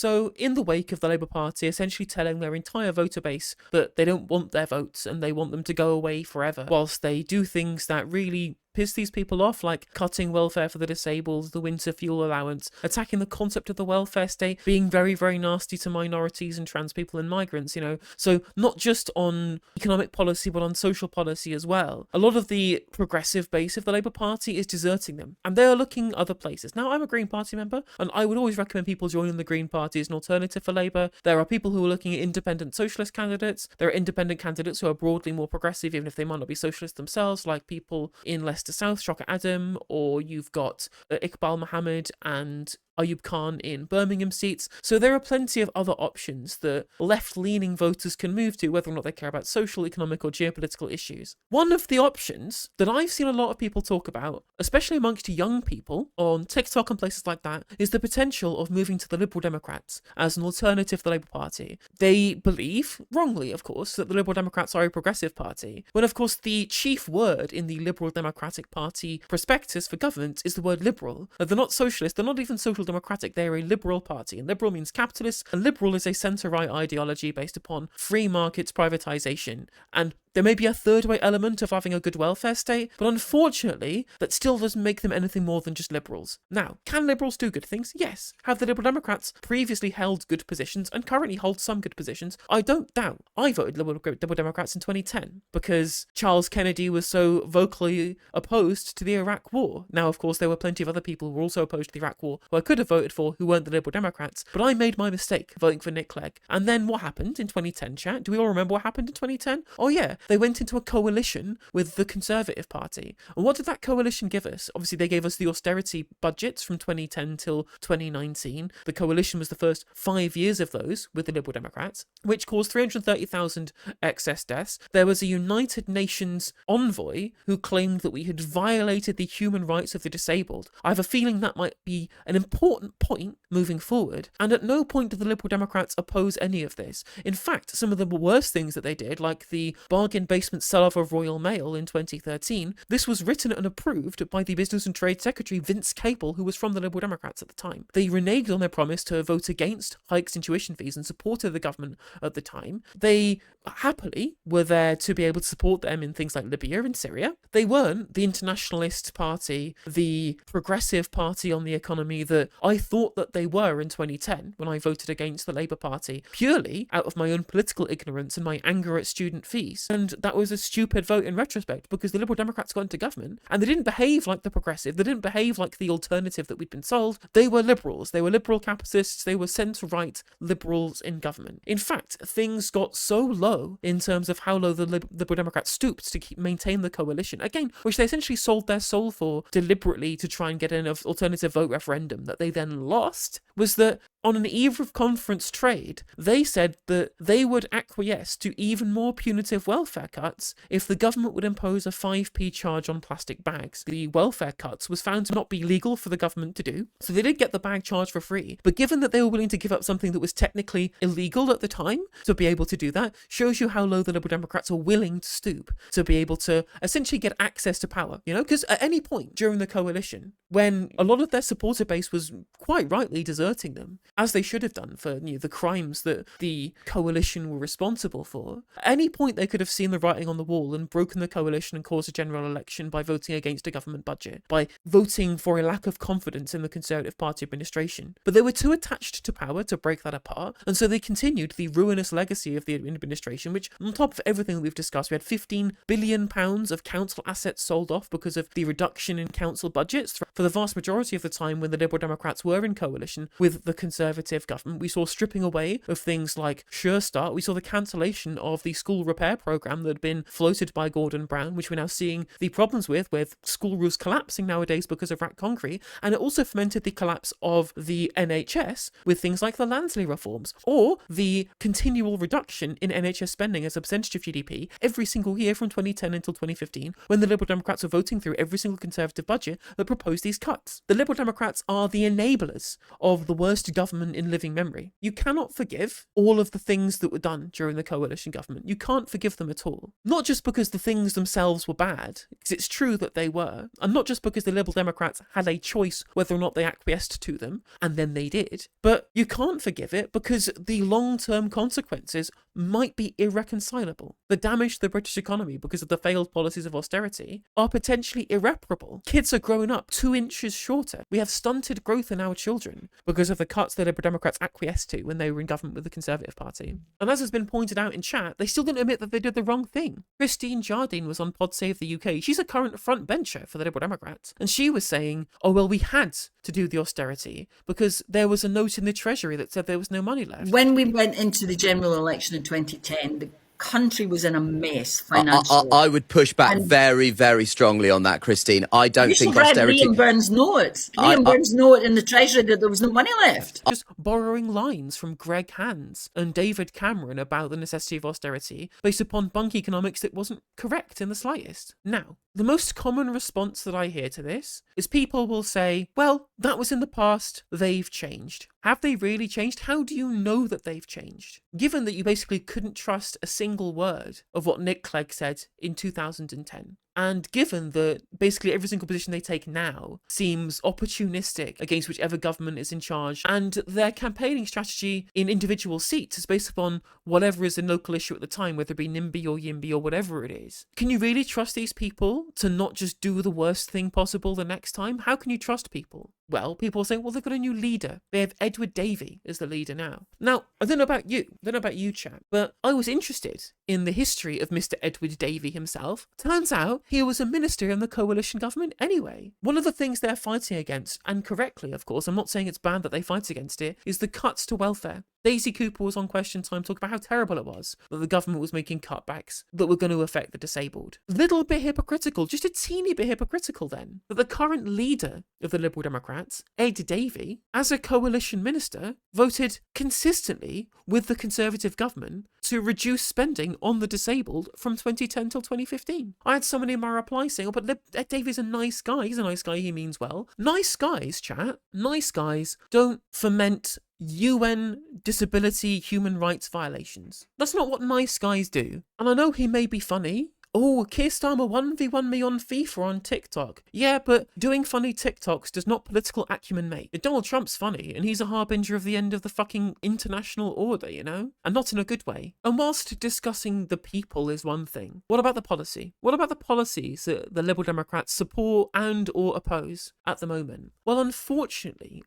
So in the wake of the Labour Party essentially telling their entire voter base that they don't want their votes and they want them to go away forever, whilst they do things that really piss these people off, like cutting welfare for the disabled, the winter fuel allowance, attacking the concept of the welfare state, being very, very nasty to minorities and trans people and migrants, So not just on economic policy, but on social policy as well. A lot of the progressive base of the Labour Party is deserting them, and they are looking other places. Now, I'm a Green Party member, and I would always recommend people joining the Green Party as an alternative for Labour. There are people who are looking at independent socialist candidates. There are independent candidates who are broadly more progressive, even if they might not be socialist themselves, like people in Leicester South, Shocker Adam, or you've got Iqbal Mohammed and Ayub Khan in Birmingham seats. So there are plenty of other options that left-leaning voters can move to, whether or not they care about social, economic, or geopolitical issues. One of the options that I've seen a lot of people talk about, especially amongst young people on TikTok and places like that, is the potential of moving to the Liberal Democrats as an alternative to the Labour Party. They believe, wrongly of course, that the Liberal Democrats are a progressive party, when of course the chief word in the Liberal Democratic Party prospectus for government is the word liberal. They're not socialist, they're not even social democratic, they're a liberal party, and liberal means capitalist, and liberal is a centre-right ideology based upon free markets, privatisation, and there may be a third way element of having a good welfare state, but unfortunately, that still doesn't make them anything more than just liberals. Now, can liberals do good things? Yes. Have the Liberal Democrats previously held good positions and currently hold some good positions? I don't doubt. I voted Liberal Democrats in 2010 because Charles Kennedy was so vocally opposed to the Iraq War. Now, of course, there were plenty of other people who were also opposed to the Iraq War who I could have voted for who weren't the Liberal Democrats, but I made my mistake voting for Nick Clegg. And then what happened in 2010, chat? Do we all remember what happened in 2010? Oh yeah, they went into a coalition with the Conservative Party. And what did that coalition give us? Obviously, they gave us the austerity budgets from 2010 till 2019. The coalition was the first 5 years of those with the Liberal Democrats, which caused 330,000 excess deaths. There was a United Nations envoy who claimed that we had violated the human rights of the disabled. I have a feeling that might be an important point moving forward, and at no point did the Liberal Democrats oppose any of this. In fact, some of the worst things that they did, like the bargain basement sell-off of Royal Mail in 2013, this was written and approved by the Business and Trade Secretary Vince Cable, who was from the Liberal Democrats at the time. They reneged on their promise to vote against hikes in tuition fees and supported the government at the time. They happily were there to be able to support them in things like Libya and Syria. They weren't the internationalist party, the progressive party on the economy that I thought that they were in 2010 when I voted against the Labour Party, purely out of my own political ignorance and my anger at student fees. And that was a stupid vote in retrospect, because the Liberal Democrats got into government and they didn't behave like the progressive, they didn't behave like the alternative that we'd been sold. They were liberals, they were liberal capitalists, they were centre-right liberals in government. In fact, things got so low in terms of how low the Liberal Democrats stooped to maintain the coalition, again, which they essentially sold their soul for deliberately to try and get an alternative vote referendum that they then lost, was that on an eve of conference trade, they said that they would acquiesce to even more punitive welfare cuts if the government would impose a 5p charge on plastic bags. The welfare cuts was found to not be legal for the government to do, so they did get the bag charge for free. But given that they were willing to give up something that was technically illegal at the time to be able to do that, shows you how low the Liberal Democrats are willing to stoop to be able to essentially get access to power, because at any point during the coalition, when a lot of their supporter base was quite rightly deserting them, as they should have done for the crimes that the coalition were responsible for, at any point they could have seen the writing on the wall and broken the coalition and caused a general election by voting against a government budget, by voting for a lack of confidence in the Conservative Party administration. But they were too attached to power to break that apart, and so they continued the ruinous legacy of the administration, which, on top of everything that we've discussed, we had £15 billion of council assets sold off because of the reduction in council budgets for the vast majority of the time when the Liberal Democrats were in coalition with the Conservative government. We saw stripping away of things like Sure Start. We saw the cancellation of the school repair programme that had been floated by Gordon Brown, which we're now seeing the problems with school roofs collapsing nowadays because of rack concrete. And it also fomented the collapse of the NHS with things like the Lansley reforms, or the continual reduction in NHS spending as a percentage of GDP every single year from 2010 until 2015, when the Liberal Democrats were voting through every single Conservative budget that proposed these cuts. The Liberal Democrats are the enablers of the worst government government in living memory. You cannot forgive all of the things that were done during the coalition government. You can't forgive them at all. Not just because the things themselves were bad, because it's true that they were, and not just because the Liberal Democrats had a choice whether or not they acquiesced to them, and then they did, but you can't forgive it because the long-term consequences might be irreconcilable. The damage to the British economy because of the failed policies of austerity are potentially irreparable. Kids are growing up 2 inches shorter. We have stunted growth in our children because of the cuts the Liberal Democrats acquiesced to when they were in government with the Conservative Party. And as has been pointed out in chat, they still didn't admit that they did the wrong thing. Christine Jardine was on Pod Save the UK. She's a current front bencher for the Liberal Democrats. And she was saying, oh, well, we had to do the austerity because there was a note in the Treasury that said there was no money left. When we went into the general election in 2010, the country was in a mess financially. I would push back very, very strongly on that, Christine. I don't think austerity... Liam Burns' note. Liam Burns' note in the Treasury that there was no money left. Just borrowing lines from Greg Hands and David Cameron about the necessity of austerity based upon bunk economics that wasn't correct in the slightest. Now, the most common response that I hear to this is people will say, well, that was in the past, they've changed. Have they really changed? How do you know that they've changed? Given that you basically couldn't trust a single word of what Nick Clegg said in 2010. And given that basically every single position they take now seems opportunistic against whichever government is in charge, and their campaigning strategy in individual seats is based upon whatever is the local issue at the time, whether it be NIMBY or YIMBY or whatever it is. Can you really trust these people to not just do the worst thing possible the next time? How can you trust people? Well, people say, well, they've got a new leader. They have Edward Davey as the leader now. Now, I don't know about you, chat, but I was interested in the history of Mr. Edward Davey himself. Turns out he was a minister in the coalition government anyway. One of the things they're fighting against, and correctly, of course, I'm not saying it's bad that they fight against it, is the cuts to welfare. Daisy Cooper was on Question Time talking about how terrible it was that the government was making cutbacks that were going to affect the disabled. Little bit hypocritical, just a teeny bit hypocritical then, that the current leader of the Liberal Democrats, Ed Davey, as a coalition minister, voted consistently with the Conservative government to reduce spending on the disabled from 2010 till 2015. I had someone in my reply saying, oh, but Ed Davey's a nice guy. He's a nice guy, he means well. Nice guys, chat, nice guys don't foment UN disability human rights violations. That's not what nice guys do. And I know he may be funny. Oh, Keir Starmer 1v1 me on FIFA on TikTok. Yeah, but doing funny TikToks does not political acumen make. Donald Trump's funny, and he's a harbinger of the end of the fucking international order, you know? And not in a good way. And whilst discussing the people is one thing, what about the policy? What about the policies that the Liberal Democrats support and or oppose at the moment? Well, unfortunately,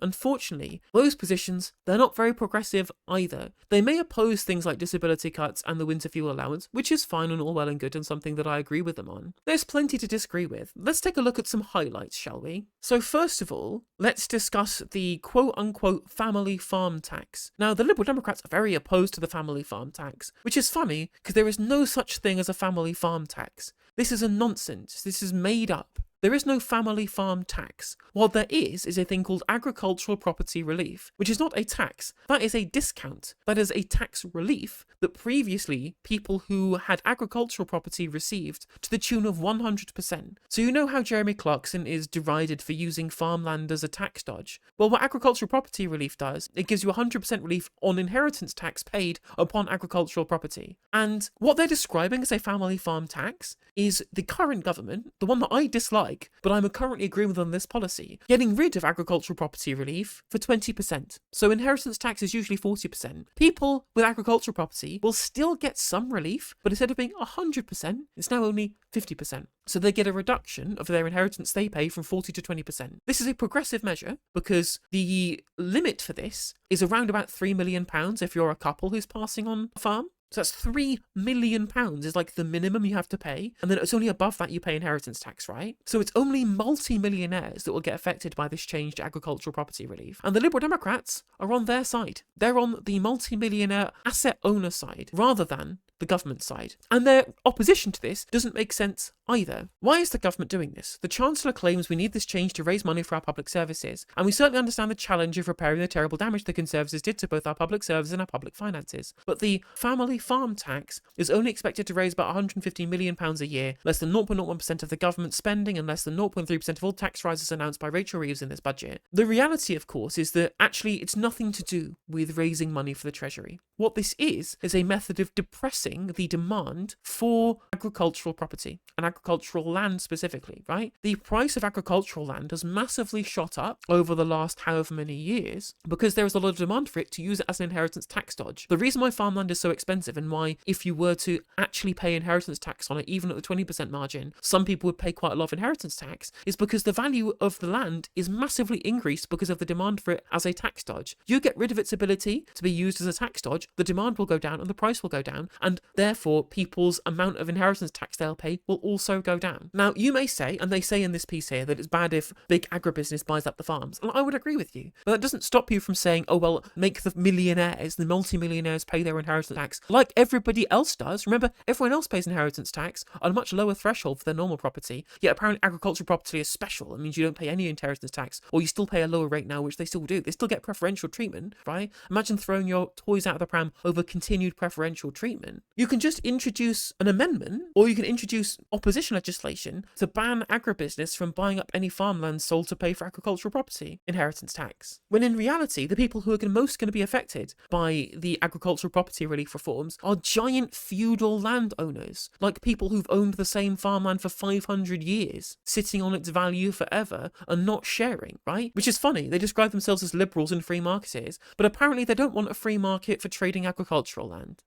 those positions, they're not very progressive either. They may oppose things like disability cuts and the winter fuel allowance, which is fine and all well and good and something that I agree with them on. There's plenty to disagree with. Let's take a look at some highlights, shall we? So first of all, let's discuss the quote-unquote family farm tax. Now, the Liberal Democrats are very opposed to the family farm tax, which is funny because there is no such thing as a family farm tax. This is a nonsense. This is made up. There is no family farm tax. What there is a thing called agricultural property relief, which is not a tax. That is a discount. That is a tax relief that previously people who had agricultural property received to the tune of 100%. So you know how Jeremy Clarkson is derided for using farmland as a tax dodge? Well, what agricultural property relief does, it gives you 100% relief on inheritance tax paid upon agricultural property. And what they're describing as a family farm tax is the current government, the one that I dislike, but I'm currently agreeing with on this policy, getting rid of agricultural property relief for 20%. So inheritance tax is usually 40%. People with agricultural property will still get some relief, but instead of being 100%, it's now only 50%. So they get a reduction of their inheritance they pay from 40 to 20%. This is a progressive measure because the limit for this is around about £3 million if you're a couple who's passing on a farm. So that's £3 million is like the minimum you have to pay. And then it's only above that you pay inheritance tax, right? So it's only multi-millionaires that will get affected by this change to agricultural property relief. And the Liberal Democrats are on their side. They're on the multi-millionaire asset owner side rather than the government side. And their opposition to this doesn't make sense either. Why is the government doing this? The Chancellor claims we need this change to raise money for our public services, and we certainly understand the challenge of repairing the terrible damage the Conservatives did to both our public services and our public finances. But the family farm tax is only expected to raise about £150 million a year, less than 0.01% of the government spending and less than 0.3% of all tax rises announced by Rachel Reeves in this budget. The reality, of course, is that actually it's nothing to do with raising money for the Treasury. What this is a method of depressing the demand for agricultural property and agricultural land specifically, right? The price of agricultural land has massively shot up over the last however many years because there is a lot of demand for it to use it as an inheritance tax dodge. The reason why farmland is so expensive and why if you were to actually pay inheritance tax on it, even at the 20% margin, some people would pay quite a lot of inheritance tax, is because the value of the land is massively increased because of the demand for it as a tax dodge. You get rid of its ability to be used as a tax dodge, the demand will go down and the price will go down, and therefore people's amount of inheritance tax they'll pay will also go down. Now, you may say, and they say in this piece here, that it's bad if big agribusiness buys up the farms, and I would agree with you, but that doesn't stop you from saying, oh well, make the millionaires, the multi-millionaires pay their inheritance tax like everybody else does. Remember, everyone else pays inheritance tax on a much lower threshold for their normal property, yet apparently agricultural property is special. It means you don't pay any inheritance tax, or you still pay a lower rate now, which they still do. They still get preferential treatment, right? Imagine throwing your toys out of the pram over continued preferential treatment. You can just introduce an amendment, or you can introduce opposition legislation to ban agribusiness from buying up any farmland sold to pay for agricultural property inheritance tax. When in reality, the people who are most going to be affected by the agricultural property relief reforms are giant feudal landowners, like people who've owned the same farmland for 500 years, sitting on its value forever and not sharing, right? Which is funny. They describe themselves as liberals and free marketeers, but apparently they don't want a free market for trading agricultural land.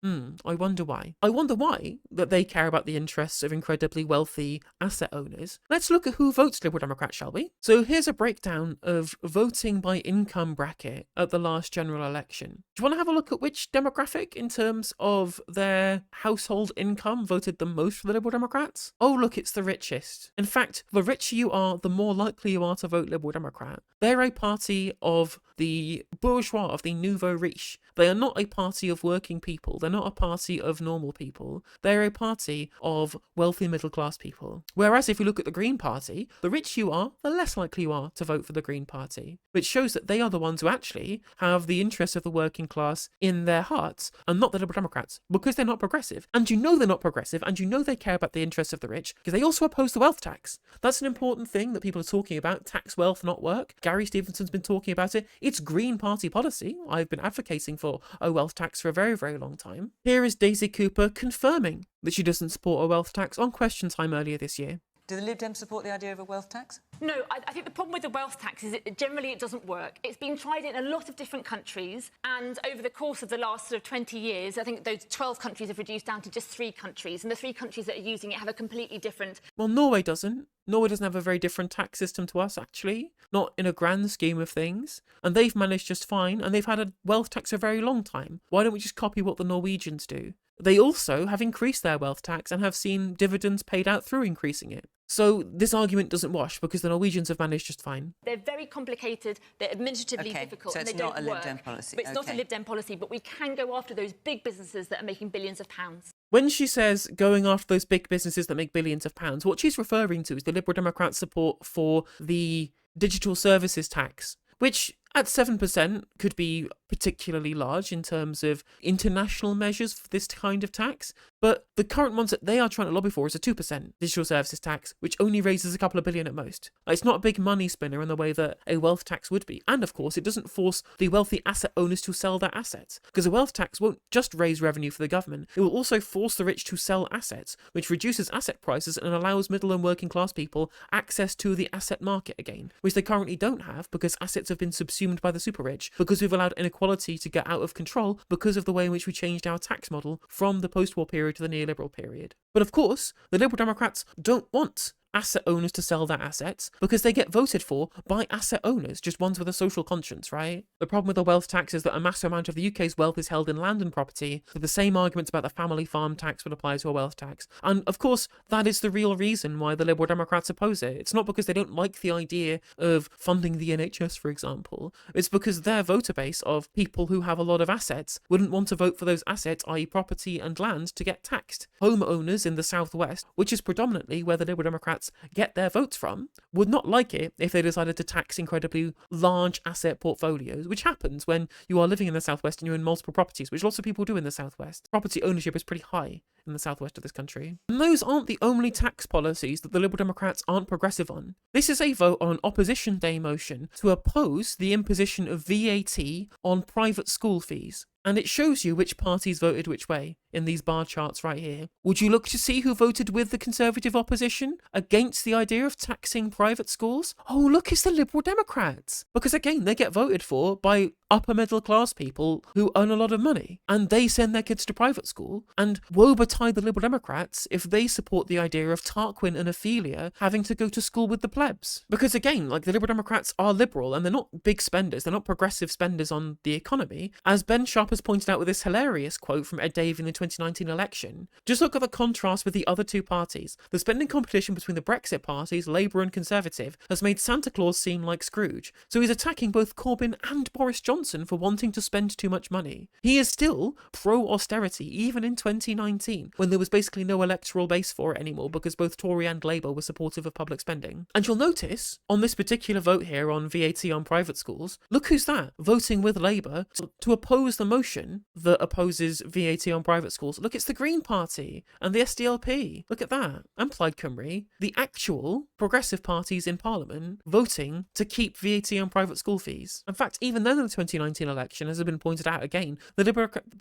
I wonder why. I wonder why that they care about the interests of incredibly wealthy asset owners. Let's look at who votes Liberal Democrat, shall we? So here's a breakdown of voting by income bracket at the last general election. Do you want to have a look at which demographic in terms of their household income voted the most for the Liberal Democrats? Oh, look, it's the richest. In fact, the richer you are, the more likely you are to vote Liberal Democrat. They're a party of the bourgeois, of the nouveau riche. They are not a party of working people. They're not a party of normal people. They're a party of wealthy middle class people. Whereas if you look at the Green Party, the richer you are, the less likely you are to vote for the Green Party, which shows that they are the ones who actually have the interests of the working class in their hearts and not the Liberal Democrats, because they're not progressive. And you know they're not progressive, and you know they care about the interests of the rich, because they also oppose the wealth tax. That's an important thing that people are talking about. Tax wealth, not work. Gary Stevenson's been talking about it. It's Green Party policy. I've been advocating for a wealth tax for a very, very long time. Here is Daisy Cooper confirming that she doesn't support a wealth tax on Question Time earlier this year. Do the Lib Dems support the idea of a wealth tax? No, I think the problem with the wealth tax is generally it doesn't work. It's been tried in a lot of different countries, and over the course of the last sort of 20 years, I think those 12 countries have reduced down to just 3 countries, and the 3 countries that are using it have a completely different... Well, Norway doesn't. Norway doesn't have a very different tax system to us, actually. Not in a grand scheme of things. And they've managed just fine, and they've had a wealth tax a very long time. Why don't we just copy what the Norwegians do? They also have increased their wealth tax and have seen dividends paid out through increasing it. So this argument doesn't wash because the Norwegians have managed just fine. They're very complicated, they're administratively difficult, so and they don't work. It's not a Lib Dem policy. But it's not a Lib Dem policy, but we can go after those big businesses that are making billions of pounds. When she says going after those big businesses that make billions of pounds, what she's referring to is the Liberal Democrats' support for the digital services tax, which at 7% could be particularly large in terms of international measures for this kind of tax. But the current ones that they are trying to lobby for is a 2% digital services tax, which only raises a couple of billion at most. It's not a big money spinner in the way that a wealth tax would be. And of course, it doesn't force the wealthy asset owners to sell their assets, because a wealth tax won't just raise revenue for the government. It will also force the rich to sell assets, which reduces asset prices and allows middle and working class people access to the asset market again, which they currently don't have because assets have been subsumed by the super rich, because we've allowed inequality to get out of control because of the way in which we changed our tax model from the post-war period to the neoliberal period. But of course, the Liberal Democrats don't want asset owners to sell their assets because they get voted for by asset owners, just ones with a social conscience, right? The problem with the wealth tax is that a massive amount of the UK's wealth is held in land and property, so the same arguments about the family farm tax would apply to a wealth tax. And of course, that is the real reason why the Liberal Democrats oppose it. It's not because they don't like the idea of funding the NHS, for example. It's because their voter base of people who have a lot of assets wouldn't want to vote for those assets, i.e. property and land, to get taxed. Homeowners in the southwest, which is predominantly where the Liberal Democrats get their votes from, would not like it if they decided to tax incredibly large asset portfolios, which happens when you are living in the southwest and you're in multiple properties, which lots of people do in the southwest. Property ownership is pretty high in the southwest of this country. And those aren't the only tax policies that the Liberal Democrats aren't progressive on. This is a vote on an Opposition Day motion to oppose the imposition of VAT on private school fees. And it shows you which parties voted which way in these bar charts right here. Would you look to see who voted with the Conservative opposition against the idea of taxing private schools? Oh, look, it's the Liberal Democrats. Because again, they get voted for by upper middle class people who earn a lot of money, and they send their kids to private school. And woe betide the Liberal Democrats if they support the idea of Tarquin and Ophelia having to go to school with the plebs. Because again, like, the Liberal Democrats are liberal and they're not big spenders, they're not progressive spenders on the economy. As Ben Sharp has pointed out with this hilarious quote from Ed Davey in the 2019 election, just look at the contrast with the other two parties. The spending competition between the Brexit parties, Labour and Conservative, has made Santa Claus seem like Scrooge. So he's attacking both Corbyn and Boris Johnson for wanting to spend too much money. He is still pro-austerity, even in 2019, when there was basically no electoral base for it anymore because both Tory and Labour were supportive of public spending. And you'll notice, on this particular vote here on VAT on private schools, look who's that, voting with Labour to oppose the motion that opposes VAT on private schools. Look, it's the Green Party and the SDLP. Look at that. And Plaid Cymru, the actual progressive parties in Parliament, voting to keep VAT on private school fees. In fact, even then in the 2019 election, as has been pointed out again, the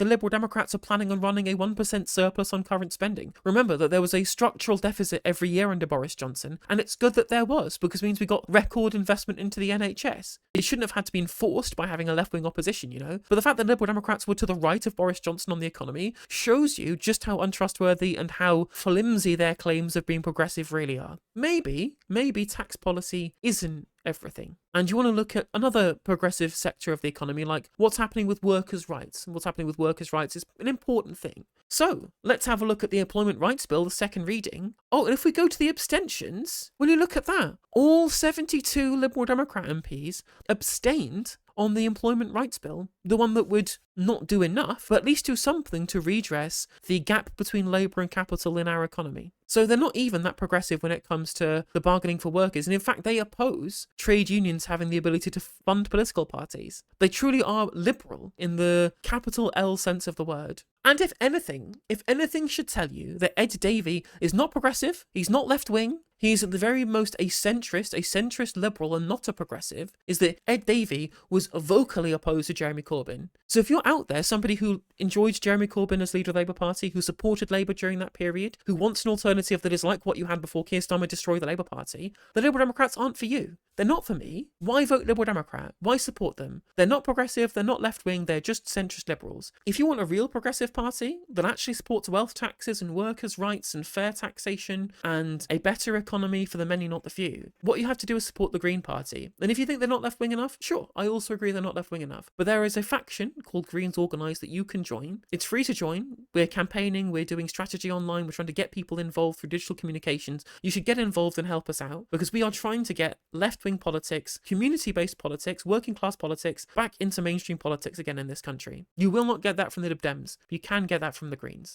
Liberal Democrats are planning on running a 1% surplus on current spending. Remember that there was a structural deficit every year under Boris Johnson, and it's good that there was, because it means we got record investment into the NHS. It shouldn't have had to be enforced by having a left-wing opposition, you know? But the fact that Liberal Democrats were to the right of Boris Johnson on the economy shows you just how untrustworthy and how flimsy their claims of being progressive really are. Maybe tax policy isn't everything. And you want to look at another progressive sector of the economy, like what's happening with workers' rights. And what's happening with workers' rights is an important thing. So let's have a look at the Employment Rights Bill, the second reading. Oh, and if we go to the abstentions, will you look at that? All 72 Liberal Democrat MPs abstained on the Employment Rights Bill, the one that would not do enough, but at least do something to redress the gap between labour and capital in our economy. So they're not even that progressive when it comes to the bargaining for workers, and in fact they oppose trade unions having the ability to fund political parties. They truly are liberal in the capital L sense of the word. And if anything should tell you that Ed Davey is not progressive, he's not left-wing, he's at the very most a centrist liberal and not a progressive, is that Ed Davey was vocally opposed to Jeremy Corbyn. So if you're out there, somebody who enjoyed Jeremy Corbyn as leader of the Labour Party, who supported Labour during that period, who wants an alternative that is like what you had before Keir Starmer destroyed the Labour Party, the Liberal Democrats aren't for you. They're not for me. Why vote Liberal Democrat? Why support them? They're not progressive, they're not left-wing, they're just centrist liberals. If you want a real progressive party that actually supports wealth taxes and workers' rights and fair taxation and a better economy for the many, not the few, what you have to do is support the Green Party. And if you think they're not left-wing enough, sure, I also agree they're not left-wing enough. But there is a faction called Greens Organised that you can join. It's free to join. We're campaigning, we're doing strategy online, we're trying to get people involved through digital communications. You should get involved and help us out, because we are trying to get left-wing politics, community-based politics, working-class politics back into mainstream politics again in this country. You will not get that from the Lib Dems. You can get that from the Greens.